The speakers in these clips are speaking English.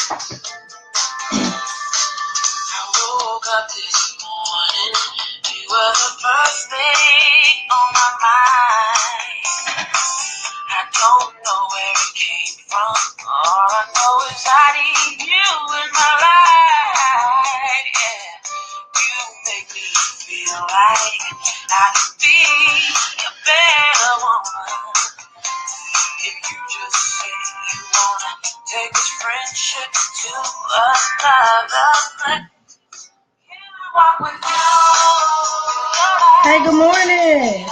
I woke up this morning, you were the first thing on my mind. I don't know where it came from, all I know is I need you in my life. Yeah, you make me feel like I could be a better woman. If you just say you wanna take this friendship to another level. Hey, good morning.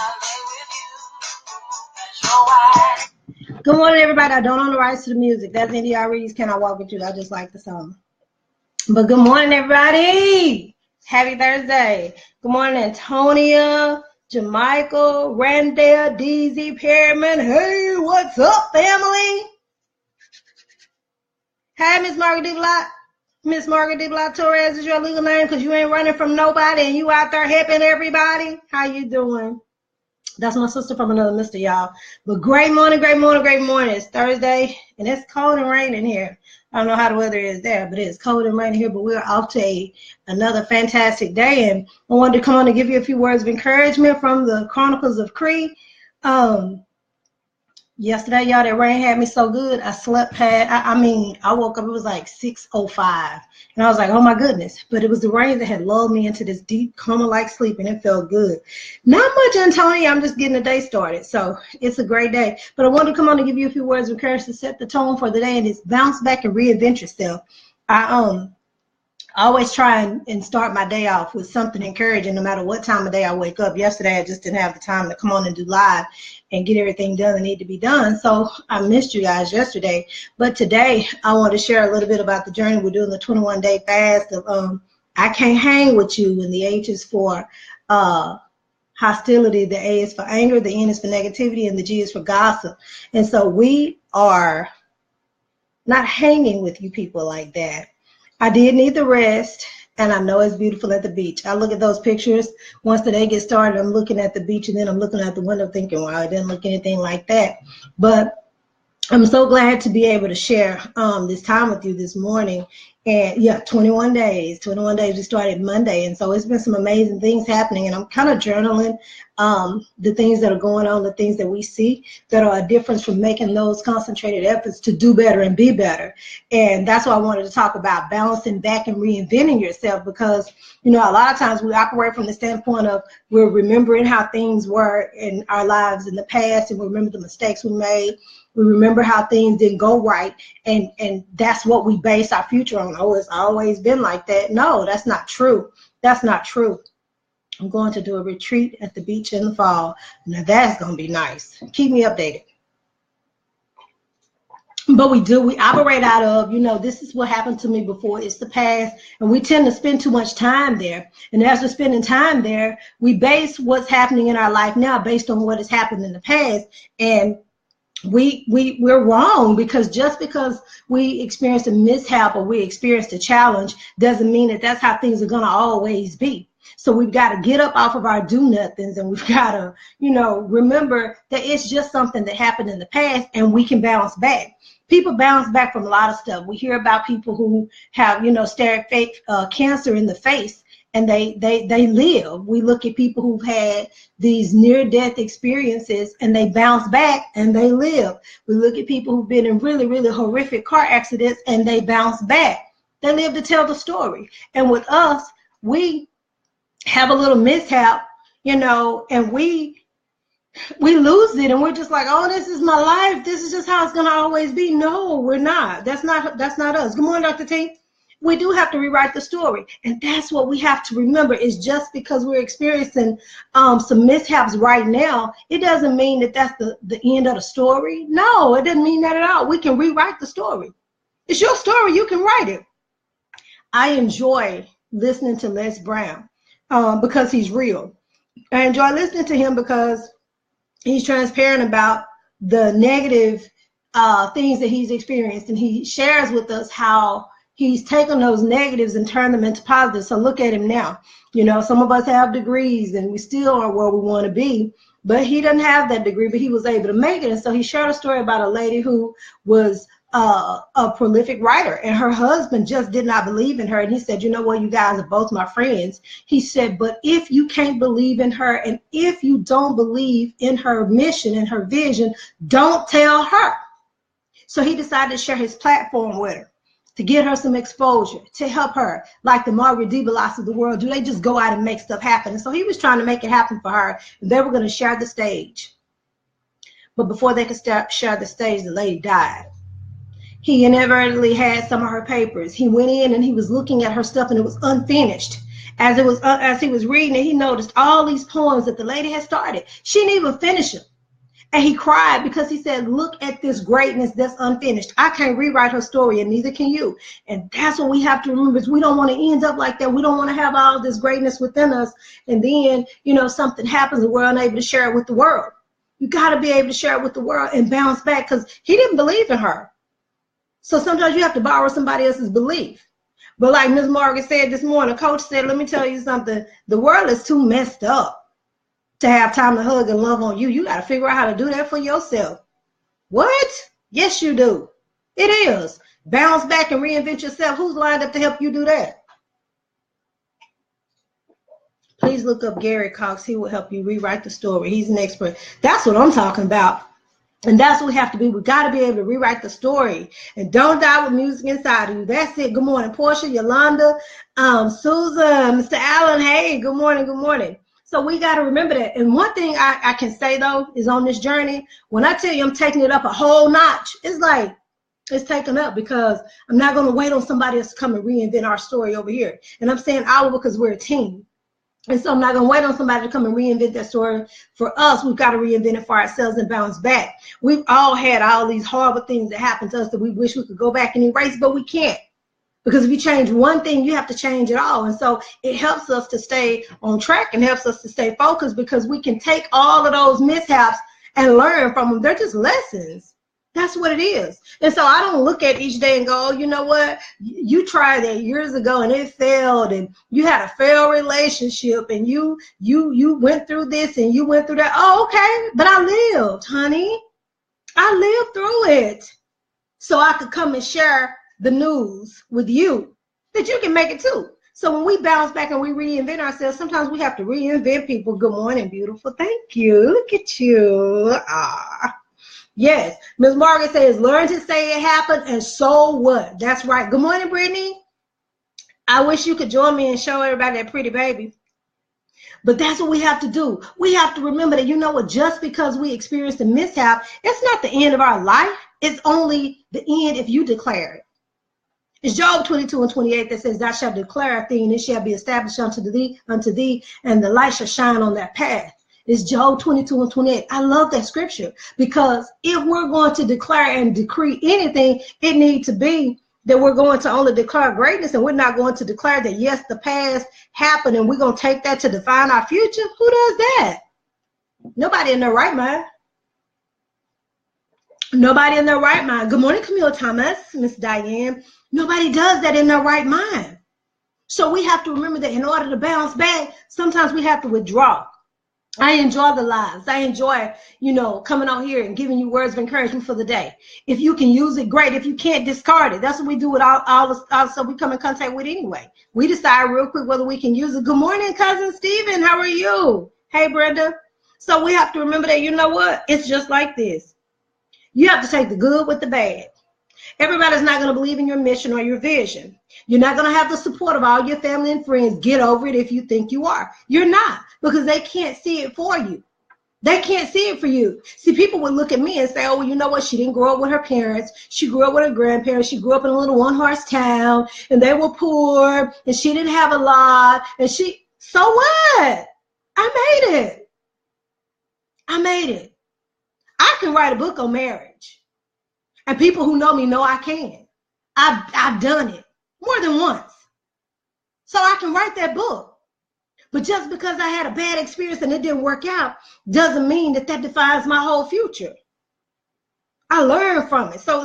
Good morning, everybody. I don't own the rights to the music. That's NDRE's Can I Walk With You? I just like the song. But good morning, everybody. Happy Thursday. Good morning, Antonia, Jamichael, Randall, DZ, Perriman. Hey, what's up, family? Hey, Miss Margaret DeBlock. Miss Margaret DeBlock Torres is your legal name because you ain't running from nobody and you out there helping everybody. How you doing? That's my sister from another mister, y'all. But great morning, great morning, great morning. It's Thursday and it's cold and raining here. I don't know how the weather is there, but it's cold and raining here. But we're off to another fantastic day. And I wanted to come on and give you a few words of encouragement from the Chronicles of Cree. Yesterday, y'all, that rain had me so good. I slept past, I woke up, it was like 6:05. And I was like, oh my goodness. But it was the rain that had lulled me into this deep coma-like sleep, and it felt good. Not much, Antonia. I'm just getting the day started. So it's a great day. But I wanted to come on and give you a few words of encouragement to set the tone for the day, and it's bounce back and reinvent yourself. I always try and start my day off with something encouraging no matter what time of day I wake up. Yesterday, I just didn't have the time to come on and do live and get everything done that need to be done. So I missed you guys yesterday. But today, I want to share a little bit about the journey. We're doing the 21-day fast of I Can't Hang With You, and the H is for hostility, the A is for anger, the N is for negativity, and the G is for gossip. And so we are not hanging with you people like that. I did need the rest, and I know it's beautiful at the beach. I look at those pictures. Once the day gets started, I'm looking at the beach, and then I'm looking out the window thinking, wow, it didn't look anything like that. But I'm so glad to be able to share this time with you this morning. And yeah, 21 days. 21 days. We started Monday, and so it's been some amazing things happening. And I'm kind of journaling the things that are going on, the things that we see that are a difference from making those concentrated efforts to do better and be better. And that's why I wanted to talk about balancing back and reinventing yourself, because, you know, a lot of times we operate from the standpoint of we're remembering how things were in our lives in the past, and we remember the mistakes we made. We remember how things didn't go right, and that's what we base our future on. Oh, it's always been like that. No, that's not true. That's not true. I'm going to do a retreat at the beach in the fall. Now that's going to be nice. Keep me updated. But we operate out of, you know, this is what happened to me before. It's the past, and we tend to spend too much time there. And as we're spending time there, we base what's happening in our life now based on what has happened in the past. And we're wrong, because just because we experienced a mishap or we experienced a challenge doesn't mean that that's how things are going to always be. So we've got to get up off of our do-nothings, and we've got to, you know, remember that it's just something that happened in the past, and we can bounce back. People bounce back from a lot of stuff. We hear about people who have, you know, stared cancer in the face, and they live. We look at people who've had these near-death experiences, and they bounce back and they live. We look at people who've been in really, really horrific car accidents, and they bounce back. They live to tell the story. And with us, we have a little mishap, you know, and we lose it, and we're just like, oh, this is my life. This is just how it's going to always be. No, we're not. That's not us. Good morning, Dr. T. We do have to rewrite the story, and that's what we have to remember. Is just because we're experiencing some mishaps right now, it doesn't mean that that's the end of the story. No, it doesn't mean that at all. We can rewrite the story. It's your story. You can write it. I enjoy listening to Les Brown because he's real. I enjoy listening to him because he's transparent about the negative things that he's experienced, and he shares with us how he's taken those negatives and turned them into positives. So look at him now. You know, some of us have degrees and we still are where we want to be, but he doesn't have that degree, but he was able to make it. And so he shared a story about a lady who was a prolific writer, and her husband just did not believe in her. And he said, you know what, you guys are both my friends. He said, but if you can't believe in her, and if you don't believe in her mission and her vision, don't tell her. So he decided to share his platform with her, to get her some exposure, to help her, like the Margaret DeBelas of the world. Do they just go out and make stuff happen? And so he was trying to make it happen for her. And they were going to share the stage. But before they could share the stage, the lady died. He inadvertently had some of her papers. He went in and he was looking at her stuff, and it was unfinished. As he was reading it, he noticed all these poems that the lady had started. She didn't even finish them. And he cried because he said, look at this greatness that's unfinished. I can't rewrite her story, and neither can you. And that's what we have to remember, is we don't want to end up like that. We don't want to have all this greatness within us, and then, you know, something happens and we're unable to share it with the world. You got to be able to share it with the world and bounce back, because he didn't believe in her. So sometimes you have to borrow somebody else's belief. But like Ms. Margaret said this morning, Coach said, let me tell you something. The world is too messed up to have time to hug and love on you. You got to figure out how to do that for yourself. What? Yes, you do. It is. Bounce back and reinvent yourself. Who's lined up to help you do that? Please look up Gary Cox. He will help you rewrite the story. He's an expert. That's what I'm talking about. And that's what we have to be. We got to be able to rewrite the story. And don't die with music inside of you. That's it. Good morning, Portia, Yolanda, Susan, Mr. Allen. Hey, good morning, good morning. So we got to remember that. And one thing I can say, though, is on this journey, when I tell you I'm taking it up a whole notch, it's like it's taken up, because I'm not going to wait on somebody else to come and reinvent our story over here. And I'm saying our, because we're a team. And so I'm not going to wait on somebody to come and reinvent that story for us. We've got to reinvent it for ourselves and bounce back. We've all had all these horrible things that happened to us that we wish we could go back and erase, but we can't. Because if you change one thing, you have to change it all. And so it helps us to stay on track and helps us to stay focused, because we can take all of those mishaps and learn from them. They're just lessons. That's what it is. And so I don't look at each day and go, oh, you know what? You tried that years ago and it failed, and you had a failed relationship, and you went through this and you went through that. Oh, okay. But I lived, honey. I lived through it. So I could come and share the news with you that you can make it too. So when we bounce back and we reinvent ourselves, sometimes we have to reinvent people. Good morning, beautiful. Thank you. Look at you. Ah. Yes, Ms. Margaret says, learn to say it happened, and so what? That's right. Good morning, Brittany. I wish you could join me and show everybody that pretty baby. But that's what we have to do. We have to remember that, you know what, just because we experienced a mishap, it's not the end of our life. It's only the end if you declare it. It's Job 22:28 that says, thou shalt declare a thing, and it shall be established unto thee, and the light shall shine on that path. It's Job 22:28. I love that scripture, because if we're going to declare and decree anything, it needs to be that we're going to only declare greatness, and we're not going to declare that, yes, the past happened and we're going to take that to define our future. Who does that? Nobody in their right mind. Nobody in their right mind. Good morning, Camille Thomas, Miss Diane. Nobody does that in their right mind. So we have to remember that in order to bounce back, sometimes we have to withdraw. I enjoy the lives. I enjoy, you know, coming on here and giving you words of encouragement for the day. If you can use it, great. If you can't, discard it. That's what we do with all the stuff we come in contact with anyway. We decide real quick whether we can use it. Good morning, cousin Stephen. How are you? Hey, Brenda. So we have to remember that, you know what? It's just like this. You have to take the good with the bad. Everybody's not going to believe in your mission or your vision. You're not going to have the support of all your family and friends. Get over it if you think you are. You're not, because they can't see it for you. They can't see it for you. See, people would look at me and say, oh, well, you know what? She didn't grow up with her parents. She grew up with her grandparents. She grew up in a little one-horse town, and they were poor, and she didn't have a lot. And so what? I made it. I made it. I can write a book on marriage. And people who know me know I can. I've done it more than once. So I can write that book. But just because I had a bad experience and it didn't work out doesn't mean that defines my whole future. I learned from it. So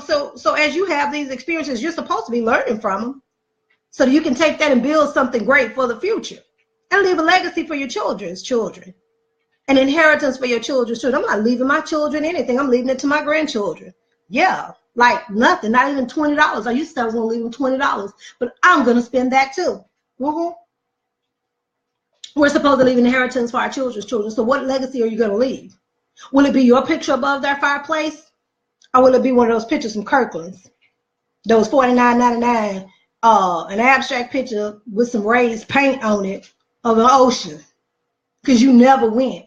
as you have these experiences, you're supposed to be learning from them, so that you can take that and build something great for the future and leave a legacy for your children's children, an inheritance for your children's children. I'm not leaving my children anything. I'm leaving it to my grandchildren. Yeah, Like nothing, not even $20. I used to say I was going to leave them $20, but I'm going to spend that too. We're supposed to leave an inheritance for our children's children. So what legacy are you going to leave? Will it be your picture above their fireplace? Or will it be one of those pictures from Kirkland's? Those $49.99, an abstract picture with some raised paint on it of an ocean. Because you never went.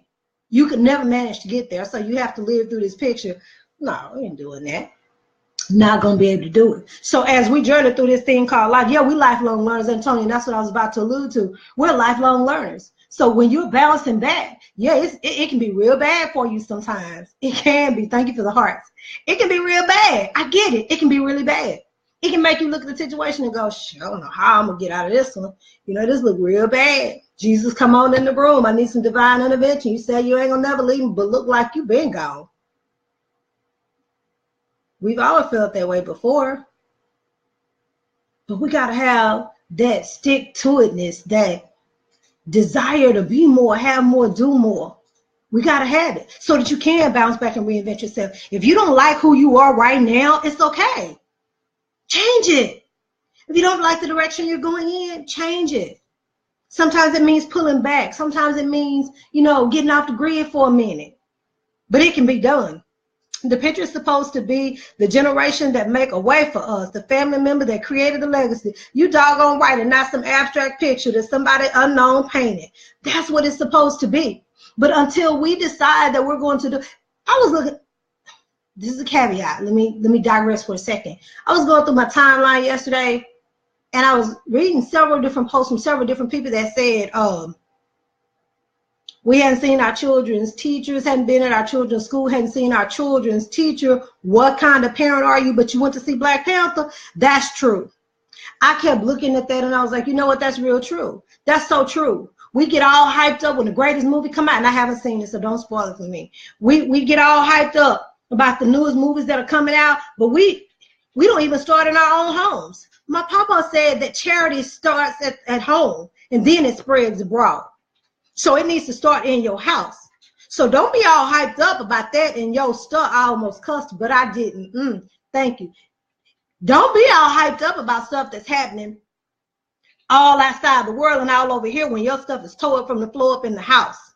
You could never manage to get there. So you have to live through this picture. No, we ain't doing that. Not going to be able to do it. So as we journey through this thing called life, yeah, we lifelong learners, Antonio, and that's what I was about to allude to. We're lifelong learners. So when you're bouncing back, yeah, it can be real bad for you sometimes. It can be. Thank you for the hearts. It can be real bad. I get it. It can be really bad. It can make you look at the situation and go, I don't know how I'm going to get out of this one. You know, this look real bad. Jesus, come on in the room. I need some divine intervention. You said you ain't going to never leave me, but look like you been gone. We've all felt that way before. But we got to have that stick-to-itness, that desire to be more, have more, do more. We got to have it so that you can bounce back and reinvent yourself. If you don't like who you are right now, it's okay. Change it. If you don't like the direction you're going in, change it. Sometimes it means pulling back. Sometimes it means, you know, getting off the grid for a minute. But it can be done. The picture is supposed to be the generation that make a way for us, the family member that created the legacy. You doggone right, and not some abstract picture that somebody unknown painted. That's what it's supposed to be. But until we decide that we're going to do, I was looking, this is a caveat. Let me digress for a second. I was going through my timeline yesterday, and I was reading several different posts from several different people that said, we hadn't seen our children's teachers, hadn't been at our children's school, hadn't seen our children's teacher. What kind of parent are you? But you went to see Black Panther? That's true. I kept looking at that and I was like, you know what? That's real true. That's so true. We get all hyped up when the greatest movie come out, and I haven't seen it, so don't spoil it for me. We get all hyped up about the newest movies that are coming out, but we don't even start in our own homes. My papa said that charity starts at home and then it spreads abroad. So it needs to start in your house. So don't be all hyped up about that in your stuff. I almost cussed, but I didn't. Thank you. Don't be all hyped up about stuff that's happening all outside the world and all over here when your stuff is tore up from the floor up in the house.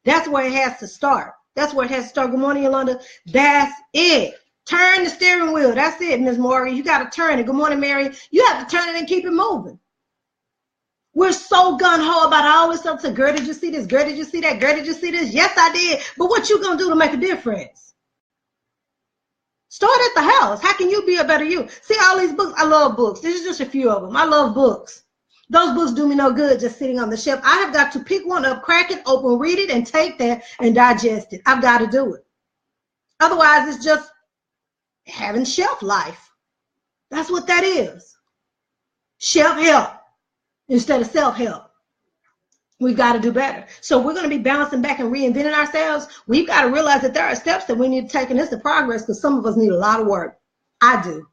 That's where it has to start. That's where it has to start. Good morning, Yolanda. That's it. Turn the steering wheel. That's it, Ms. Morgan. You got to turn it. Good morning, Mary. You have to turn it and keep it moving. We're so gung-ho about all this stuff. So, girl, did you see this? Girl, did you see that? Girl, did you see this? Yes, I did. But what you going to do to make a difference? Start at the house. How can you be a better you? See all these books? I love books. This is just a few of them. I love books. Those books do me no good just sitting on the shelf. I have got to pick one up, crack it open, read it, and take that and digest it. I've got to do it. Otherwise, it's just having shelf life. That's what that is. Shelf help instead of self-help. We've got to do better. So we're going to be bouncing back and reinventing ourselves. We've got to realize that there are steps that we need to take in this to progress, because some of us need a lot of work. I do.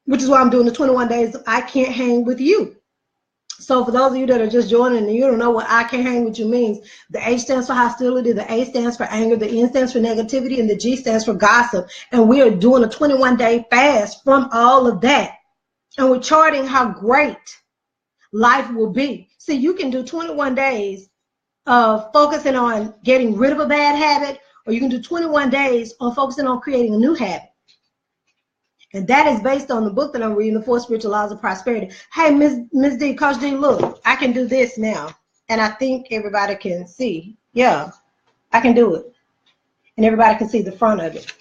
Which is why I'm doing the 21 days I can't hang with you. So for those of you that are just joining and you don't know what I can't hang with you means, the H stands for hostility, the A stands for anger, the N stands for negativity, and the G stands for gossip. And we are doing a 21-day fast from all of that. And we're charting how great life will be. See, you can do 21 days of focusing on getting rid of a bad habit, or you can do 21 days on focusing on creating a new habit. And that is based on the book that I'm reading, The 4 Spiritual Laws of Prosperity. Hey, Ms. D, Coach D, look, I can do this now. And I think everybody can see. Yeah, I can do it. And everybody can see the front of it.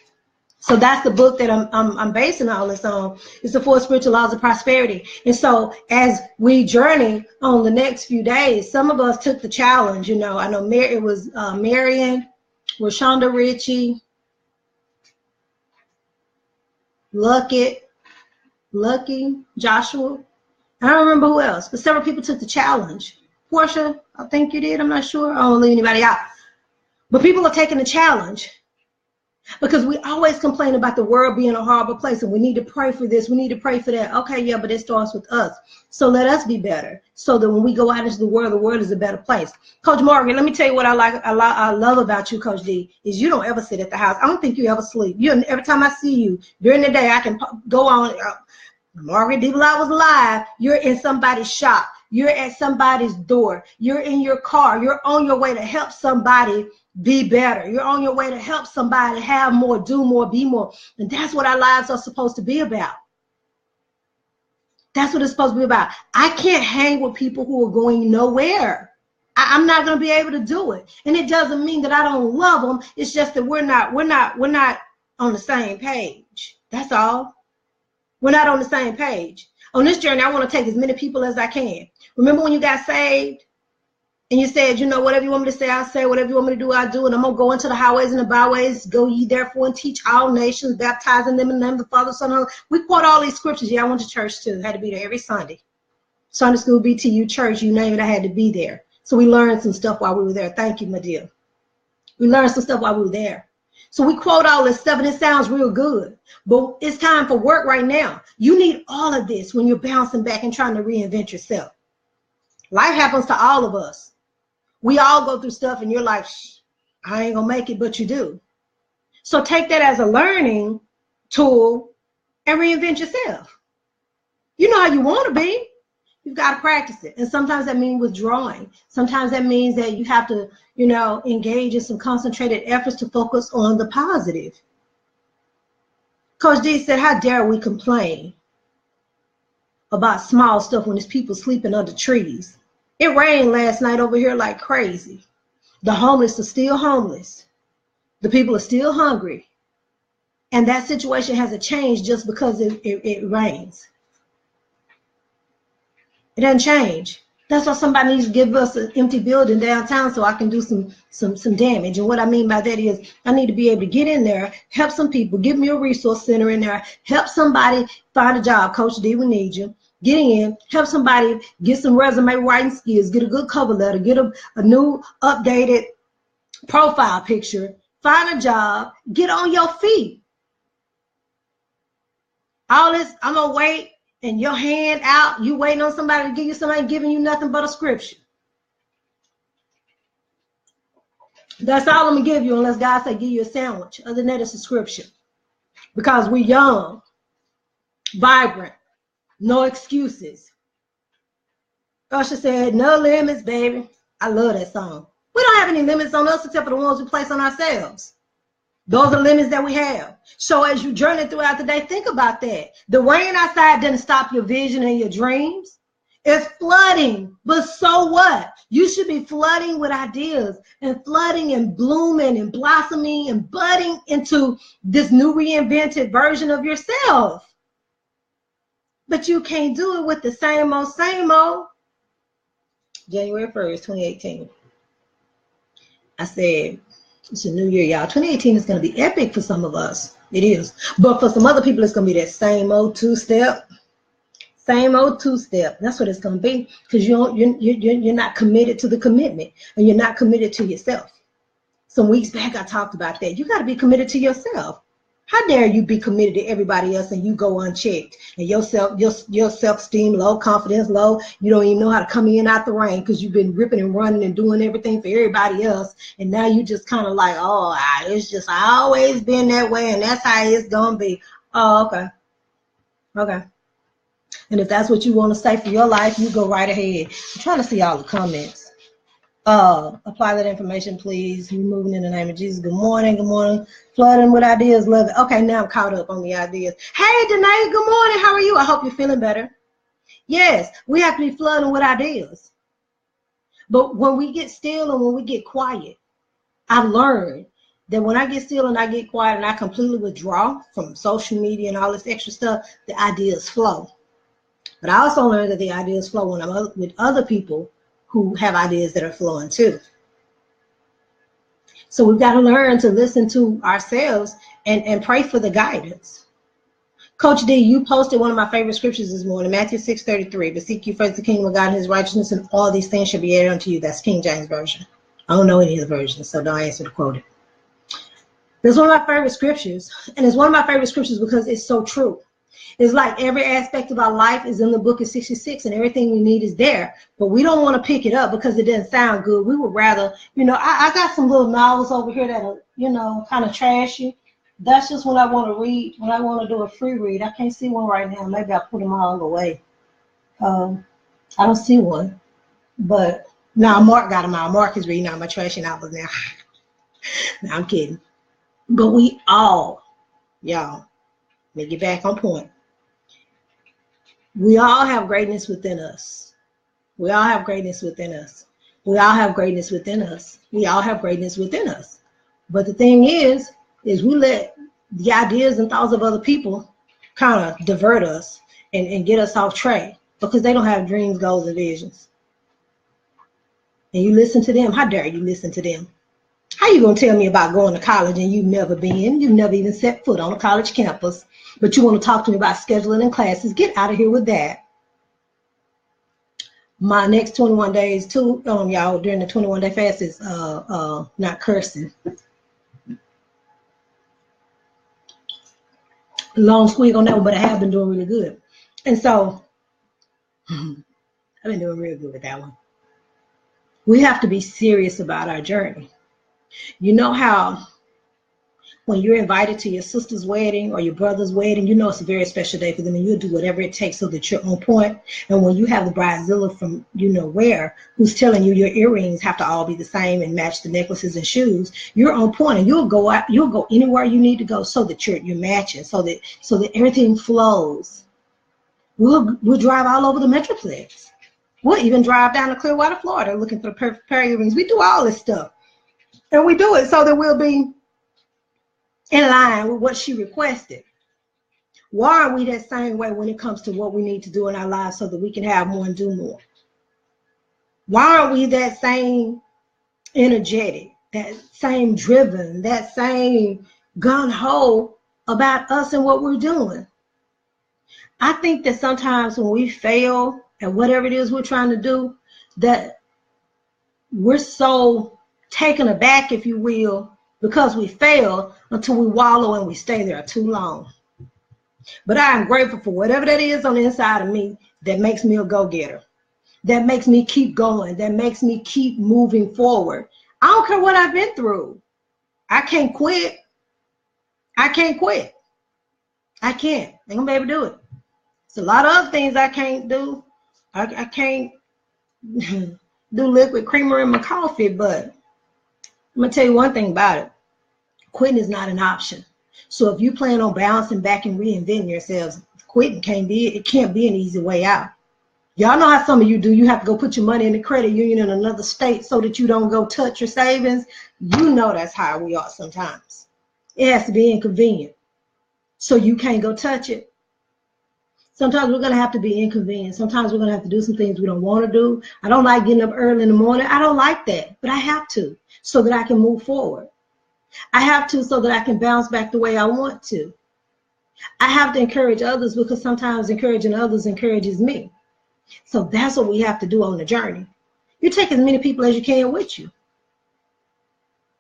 So that's the book that I'm basing all this on. It's The 4 Spiritual Laws of Prosperity. And so as we journey on the next few days, some of us took the challenge. You know, I know it was Marion, Rashonda Ritchie, Lucky, Joshua. I don't remember who else, but several people took the challenge. Portia, I think you did. I'm not sure. I don't leave anybody out. But people are taking the challenge. Because we always complain about the world being a horrible place and we need to pray for this, we need to pray for that. Okay, yeah, but it starts with us. So let us be better so that when we go out into the world is a better place. Coach Morgan, let me tell you what I love about you, Coach D, is you don't ever sit at the house. I don't think you ever sleep. Every time I see you during the day, I can go on. Margaret D. Blau was live. You're in somebody's shop. You're at somebody's door. You're in your car. You're on your way to help somebody be better. You're on your way to help somebody have more, do more, be more. And that's what our lives are supposed to be about. That's what it's supposed to be about. I can't hang with people who are going nowhere. I'm not going to be able to do it. And it doesn't mean that I don't love them. It's just that we're not on the same page. That's all. We're not on the same page. On this journey, I want to take as many people as I can. Remember when you got saved and you said, you know, whatever you want me to say, I'll say. Whatever you want me to do, I'll do. And I'm going to go into the highways and the byways. Go ye therefore and teach all nations, baptizing them in the name of the Father, Son, and Holy. We quote all these scriptures. Yeah, I went to church too. Had to be there every Sunday. Sunday school, BTU, church, you name it, I had to be there. So we learned some stuff while we were there. Thank you, my dear. We learned some stuff while we were there. So we quote all this stuff and it sounds real good, but it's time for work right now. You need all of this when you're bouncing back and trying to reinvent yourself. Life happens to all of us. We all go through stuff and you're like, I ain't gonna make it, but you do. So take that as a learning tool and reinvent yourself. You know how you want to be. You've got to practice it. And sometimes that means withdrawing. Sometimes that means that you have to, you know, engage in some concentrated efforts to focus on the positive. Coach D said, how dare we complain about small stuff when there's people sleeping under trees? It rained last night over here like crazy. The homeless are still homeless. The people are still hungry. And that situation hasn't changed just because it rains. It doesn't change. That's why somebody needs to give us an empty building downtown so I can do some damage. And what I mean by that is I need to be able to get in there, help some people, give me a resource center in there, help somebody find a job. Coach D, we need you. Get in, help somebody get some resume writing skills, get a good cover letter, get a new updated profile picture, find a job, get on your feet. All this, I'm going to wait. And your hand out, you waiting on somebody to give you somebody giving you nothing but a scripture. That's all I'm going to give you unless God say give you a sandwich. Other than that, it's a scripture. Because we're young, vibrant, no excuses. Usher said, no limits, baby. I love that song. We don't have any limits on us except for the ones we place on ourselves. Those are limits that we have. So as you journey throughout the day, think about that. The rain outside didn't stop your vision and your dreams. It's flooding, but so what? You should be flooding with ideas and flooding and blooming and blossoming and budding into this new reinvented version of yourself. But you can't do it with the same old, same old. January 1st, 2018. I said, it's a new year, y'all. 2018 is going to be epic for some of us. It is. But for some other people, it's going to be that same old two-step. Same old two-step. That's what it's going to be because you're not committed to the commitment and you're not committed to yourself. Some weeks back, I talked about that. You got to be committed to yourself. How dare you be committed to everybody else and you go unchecked and your self-esteem low, confidence low. You don't even know how to come in out the rain because you've been ripping and running and doing everything for everybody else. And now you just kind of like, oh, it's just I always been that way and that's how it's going to be. Oh, okay. Okay. And if that's what you want to say for your life, you go right ahead. I'm trying to see all the comments. Apply that information, please. We're moving in the name of Jesus. Good morning. Good morning. Flooding with ideas. Love it. Okay, now I'm caught up on the ideas. Hey, Danae, good morning. How are you? I hope you're feeling better. Yes, we have to be flooding with ideas. But when we get still and when we get quiet, I've learned that when I get still and I get quiet and I completely withdraw from social media and all this extra stuff, the ideas flow. But I also learned that the ideas flow when I'm with other people who have ideas that are flowing too. So we've got to learn to listen to ourselves and pray for the guidance. Coach D, you posted one of my favorite scriptures this morning, Matthew 6:33. But seek you first the kingdom of God and his righteousness, and all these things shall be added unto you. That's King James Version. I don't know any of the versions, so don't answer the quote. That's one of my favorite scriptures. And it's one of my favorite scriptures because it's so true. It's like every aspect of our life is in the book of 66 and everything we need is there. But we don't want to pick it up because it doesn't sound good. We would rather, I got some little novels over here that are, kind of trashy. That's just when I want to read, when I want to do a free read. I can't see one right now. Maybe I'll put them all away. I don't see one. But now Mark got them out. Mark is reading all my trashy novels now. No, I'm kidding. But we all, y'all, let me get back on point. We all have greatness within us. We all have greatness within us. We all have greatness within us. We all have greatness within us. But the thing is we let the ideas and thoughts of other people kind of divert us and get us off track because they don't have dreams, goals, and visions. And you listen to them. How dare you listen to them? How you going to tell me about going to college and you've never been? You've never even set foot on a college campus. But you want to talk to me about scheduling and classes. Get out of here with that. My next 21 days, too, y'all, during the 21-day fast is not cursing. Long squeak on that one, but I have been doing really good. And so I've been doing real good with that one. We have to be serious about our journey. You know how when you're invited to your sister's wedding or your brother's wedding, you know it's a very special day for them and you'll do whatever it takes so that you're on point. And when you have the bridezilla from you know where who's telling you your earrings have to all be the same and match the necklaces and shoes, you're on point and you'll go out, you'll go anywhere you need to go so that you're matching, so that everything flows. We'll drive all over the Metroplex. We'll even drive down to Clearwater, Florida looking for the perfect pair of earrings. We do all this stuff. And we do it so that we'll be in line with what she requested. Why are we that same way when it comes to what we need to do in our lives so that we can have more and do more? Why are we that same energetic, that same driven, that same gung-ho about us and what we're doing? I think that sometimes when we fail at whatever it is we're trying to do, that we're so taken aback, if you will, because we fail until we wallow and we stay there too long. But I am grateful for whatever that is on the inside of me that makes me a go-getter, that makes me keep going, that makes me keep moving forward. I don't care what I've been through. I can't quit. I can't quit. I can't. I ain't gonna be able to do it. It's a lot of other things I can't do. I can't do liquid creamer in my coffee, but I'm gonna tell you one thing about it. Quitting is not an option. So if you plan on bouncing back and reinventing yourselves, quitting can't be an easy way out. Y'all know how some of you do. You have to go put your money in the credit union in another state so that you don't go touch your savings. You know that's how we are sometimes. It has to be inconvenient. So you can't go touch it. Sometimes we're going to have to be inconvenient. Sometimes we're going to have to do some things we don't want to do. I don't like getting up early in the morning. I don't like that, but I have to so that I can move forward. I have to so that I can bounce back the way I want to. I have to encourage others because sometimes encouraging others encourages me. So that's what we have to do on the journey. You take as many people as you can with you.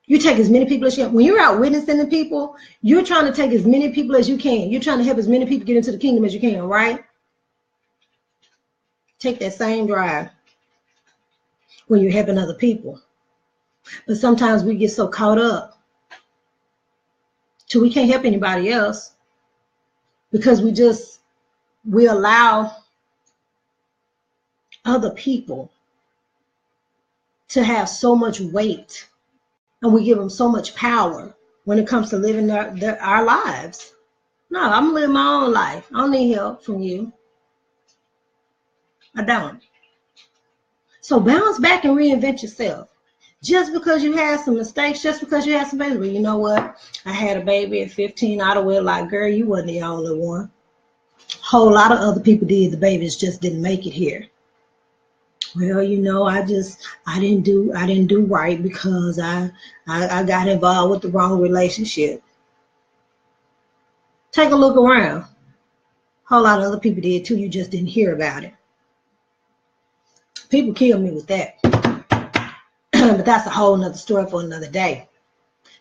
You take as many people as you can. When you're out witnessing the people, you're trying to take as many people as you can. You're trying to help as many people get into the kingdom as you can, right? Take that same drive when you're helping other people. But sometimes we get so caught up till we can't help anybody else because we allow other people to have so much weight. And we give them so much power when it comes to living our lives. No, I'm living my own life. I don't need help from you. I don't. So bounce back and reinvent yourself. Just because you had some mistakes, just because you had some babies. Well, you know what? I had a baby at 15 out of wedlock. Girl, you wasn't the only one. A whole lot of other people did. The babies just didn't make it here. Well, you know, I didn't do right because I got involved with the wrong relationship. Take a look around. A whole lot of other people did too. You just didn't hear about it. People kill me with that. But that's a whole nother story for another day.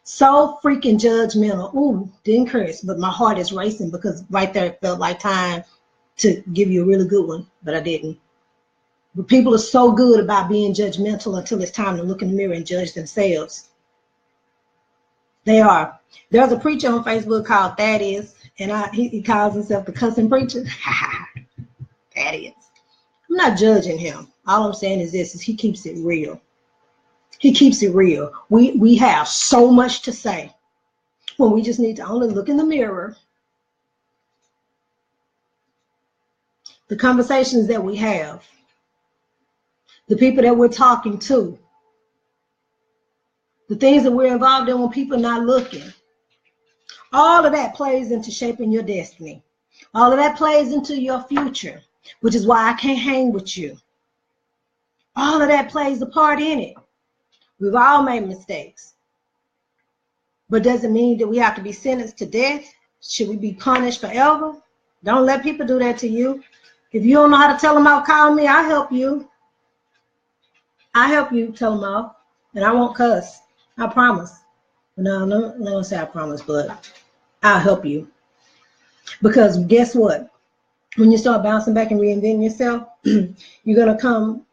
So freaking judgmental. Ooh, didn't curse, but my heart is racing because right there it felt like time to give you a really good one, but I didn't. But people are so good about being judgmental until it's time to look in the mirror and judge themselves. They are. There's a preacher on Facebook called Thaddeus, and he calls himself the cussing preacher. Thaddeus. I'm not judging him. All I'm saying is this, is he keeps it real. He keeps it real. We have so much to say when we just need to only look in the mirror. The conversations that we have, the people that we're talking to, the things that we're involved in when people are not looking, all of that plays into shaping your destiny. All of that plays into your future, which is why I can't hang with you. All of that plays a part in it. We've all made mistakes. But does it mean that we have to be sentenced to death? Should we be punished forever? Don't let people do that to you. If you don't know how to tell them off, call me. I'll help you. I'll help you tell them off. And I won't cuss. I promise. No, don't say I promise, but I'll help you. Because guess what? When you start bouncing back and reinventing yourself, you're going to come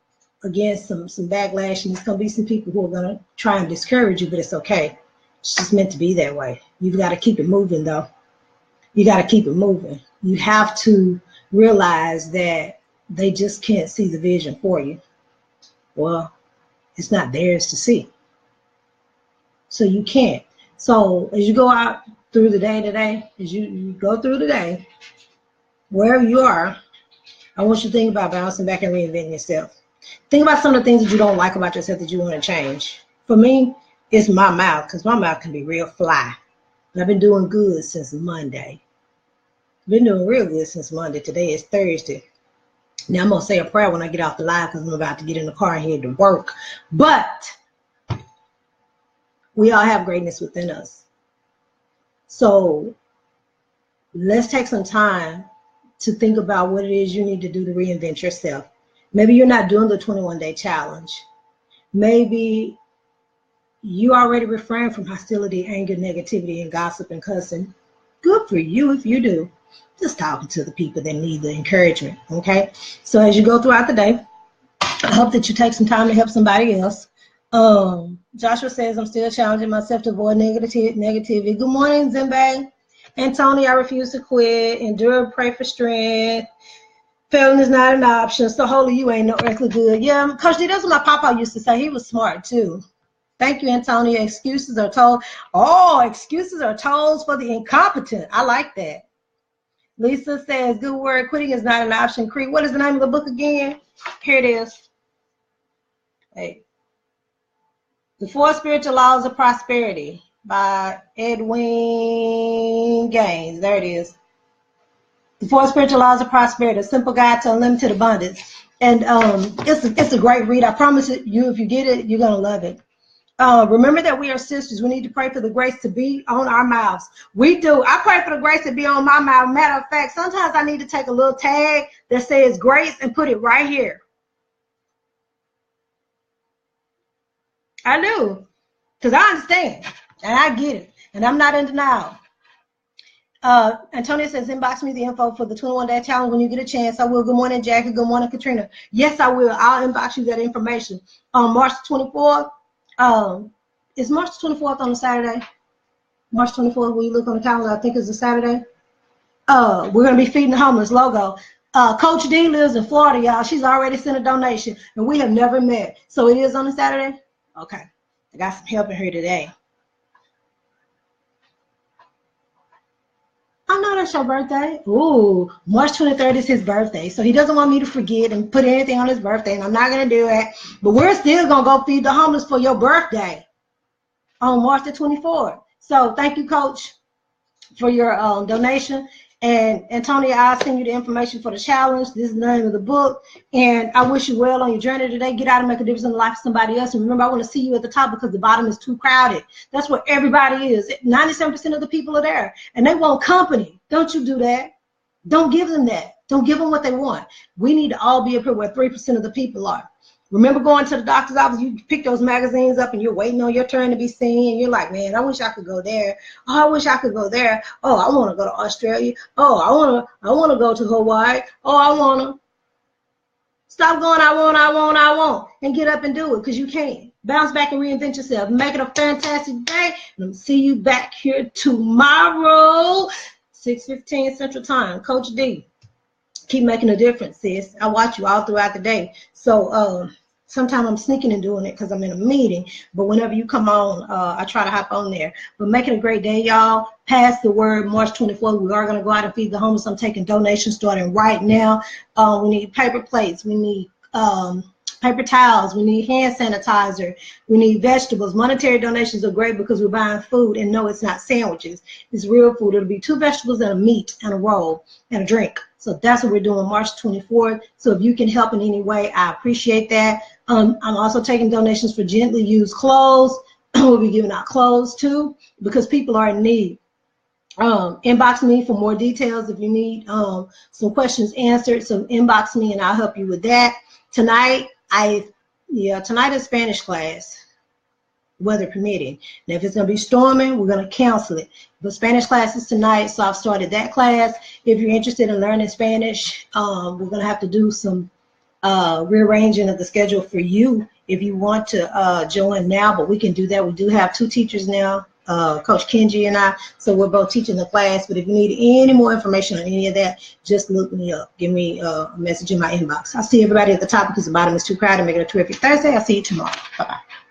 against some backlash, and there's going to be some people who are going to try and discourage you, but it's okay. It's just meant to be that way. You've got to keep it moving, though. You got to keep it moving. You have to realize that they just can't see the vision for you. Well, it's not theirs to see. So you can't. So as you go out through the day today, as you go through the day, wherever you are, I want you to think about bouncing back and reinventing yourself. Think about some of the things that you don't like about yourself that you want to change. For me, it's my mouth, because my mouth can be real fly. And I've been doing good since Monday. Been doing real good since Monday. Today is Thursday. Now I'm going to say a prayer when I get off the live because I'm about to get in the car and head to work. But we all have greatness within us. So let's take some time to think about what it is you need to do to reinvent yourself. Maybe you're not doing the 21-day challenge. Maybe you already refrain from hostility, anger, negativity, and gossip and cussing. Good for you if you do. Just talking to the people that need the encouragement, okay? So as you go throughout the day, I hope that you take some time to help somebody else. Joshua says, I'm still challenging myself to avoid negativity. Good morning, Zimbe. And Tony, I refuse to quit. Endure, pray for strength. Failing is not an option. So holy, you ain't no earthly good. Yeah, Coach D, that's what my papa used to say. He was smart too. Thank you, Antonio. Excuses are told. Oh, excuses are told for the incompetent. I like that. Lisa says, good word. Quitting is not an option. Cree, what is the name of the book again? Here it is. Hey. The Four Spiritual Laws of Prosperity by Edwin Gaines. There it is. The Four Spiritual Laws of Prosperity, a simple guide to unlimited abundance. And it's a great read. I promise you, if you get it, you're going to love it. Remember that we are sisters. We need to pray for the grace to be on our mouths. We do. I pray for the grace to be on my mouth. Matter of fact, sometimes I need to take a little tag that says grace and put it right here. I do. Because I understand. And I get it. And I'm not in denial. Antonia says, inbox me the info for the 21-day challenge when you get a chance. I will. Good morning, Jackie. Good morning, Katrina. Yes, I will. I'll inbox you that information. March 24th. Is March 24th on a Saturday? March 24th, when you look on the calendar, I think it's a Saturday. We're going to be feeding the homeless logo. Coach D lives in Florida, y'all. She's already sent a donation, and we have never met. So it is on a Saturday? Okay. I got some help in here today. Oh, no, that's your birthday. Ooh, March 23rd is his birthday. So he doesn't want me to forget and put anything on his birthday, and I'm not going to do it. But we're still going to go feed the homeless for your birthday on March the 24th. So thank you, Coach, for your donation. And Antonia, I'll send you the information for the challenge. This is the name of the book. And I wish you well on your journey today. Get out and make a difference in the life of somebody else. And remember, I want to see you at the top because the bottom is too crowded. That's where everybody is. 97% of the people are there. And they want company. Don't you do that. Don't give them that. Don't give them what they want. We need to all be up here where 3% of the people are. Remember going to the doctor's office, you pick those magazines up and you're waiting on your turn to be seen, and you're like, man, I wish I could go there. Oh, I wish I could go there. Oh, I want to go to Australia. Oh, I want to go to Hawaii. Oh, I want to. Stop going, I want, and get up and do it, because you can. Bounce back and reinvent yourself. Make it a fantastic day, and I'll see you back here tomorrow, 6:15 Central Time. Coach D. Keep making a difference, sis. I watch you all throughout the day. So sometimes I'm sneaking and doing it because I'm in a meeting. But whenever you come on, I try to hop on there. But make it a great day, y'all. Pass the word. March 24th, we are going to go out and feed the homeless. I'm taking donations starting right now. We need paper plates. We need paper towels. We need hand sanitizer. We need vegetables. Monetary donations are great because we're buying food, and no, it's not sandwiches. It's real food. It'll be 2 vegetables and a meat and a roll and a drink. So that's what we're doing March 24th. So if you can help in any way, I appreciate that. I'm also taking donations for gently used clothes. We'll be giving out clothes too, because people are in need. Inbox me for more details if you need some questions answered. So inbox me and I'll help you with that. Tonight, tonight is Spanish class, weather permitting. And if it's going to be storming, we're going to cancel it. But Spanish class is tonight, so I've started that class. If you're interested in learning Spanish, we're going to have to do some rearranging of the schedule for you if you want to join now, but we can do that. We do have 2 teachers now, Coach Kenji and I, so we're both teaching the class. But if you need any more information on any of that, just look me up. Give me a message in my inbox. I'll see everybody at the top because the bottom is too crowded. Make it a terrific Thursday. I'll see you tomorrow. Bye-bye.